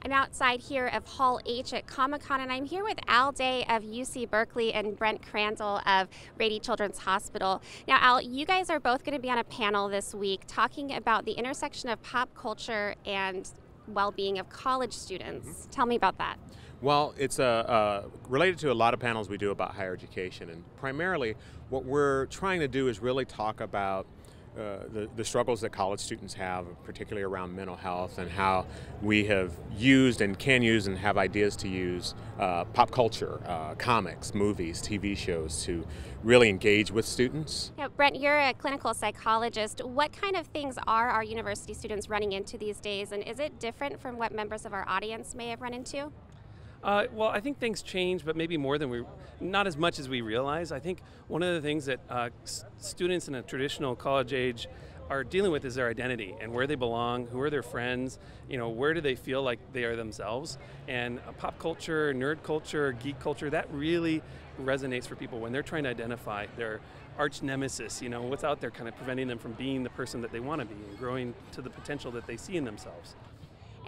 I'm outside here of Hall H at Comic-Con, and I'm here with Al Day of UC Berkeley and Brent Crandall of Rady Children's Hospital. Now, Al, you guys are both going to be on a panel this week talking about the intersection of pop culture and well-being of college students. Tell me about that. Well, it's related to a lot of panels we do about higher education, and primarily what we're trying to do is really talk about the struggles that college students have, particularly around mental health, and how we have used and can use and have ideas to use pop culture, comics, movies, TV shows to really engage with students. Now, Brent, you're a clinical psychologist. What kind of things are our university students running into these days, and is it different from what members of our audience may have run into? Well, I think things change, but maybe not as much as we realize. I think one of the things that students in a traditional college age are dealing with is their identity and where they belong, who are their friends, where do they feel like they are themselves. And pop culture, nerd culture, geek culture, that really resonates for people when they're trying to identify their arch nemesis, what's out there kind of preventing them from being the person that they want to be and growing to the potential that they see in themselves.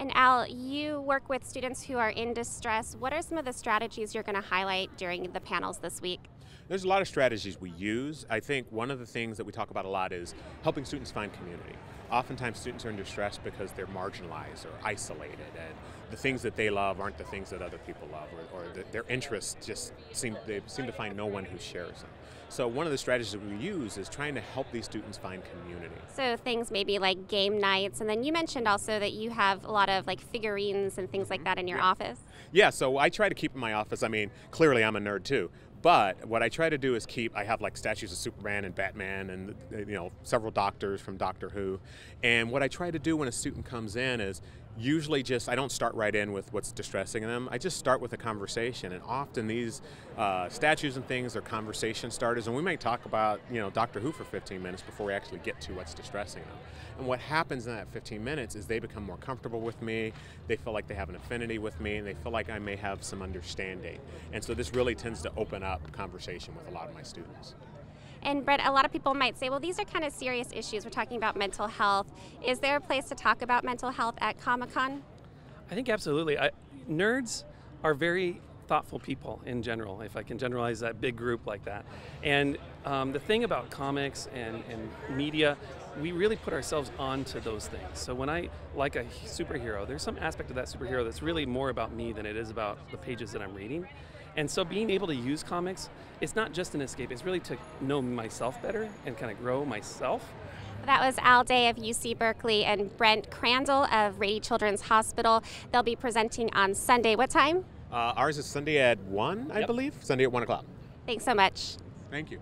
And Al, you work with students who are in distress. What are some of the strategies you're going to highlight during the panels this week? There's a lot of strategies we use. I think one of the things that we talk about a lot is helping students find community. Oftentimes students are in distress because they're marginalized or isolated, and the things that they love aren't the things that other people love, or their interests just seem to find no one who shares them. So one of the strategies that we use is trying to help these students find community. So things maybe like game nights, and then you mentioned also that you have a lot of like figurines and things like that in your office. Yeah, so I try to keep in my office. I mean, clearly I'm a nerd too. But what I try to do is I have like statues of Superman and Batman and several doctors from Doctor Who. And what I try to do when a student comes in is usually I don't start right in with what's distressing them. I just start with a conversation. And often these statues and things are conversation starters. And we may talk about Doctor Who for 15 minutes before we actually get to what's distressing them. And what happens in that 15 minutes is they become more comfortable with me. They feel like they have an affinity with me, and they feel like I may have some understanding. And so this really tends to open up conversation with a lot of my students. And Brett, a lot of people might say, well, these are kind of serious issues. We're talking about mental health. Is there a place to talk about mental health at Comic-Con? I think absolutely. Nerds are very thoughtful people in general, if I can generalize that big group like that. And the thing about comics and media, we really put ourselves onto those things. So when I like a superhero, there's some aspect of that superhero that's really more about me than it is about the pages that I'm reading. And so being able to use comics, it's not just an escape, it's really to know myself better and kind of grow myself. That was Al Day of UC Berkeley and Brent Crandall of Rady Children's Hospital. They'll be presenting on Sunday. What time? Ours is Sunday at 1, I believe. Sunday at 1 o'clock. Thanks so much. Thank you.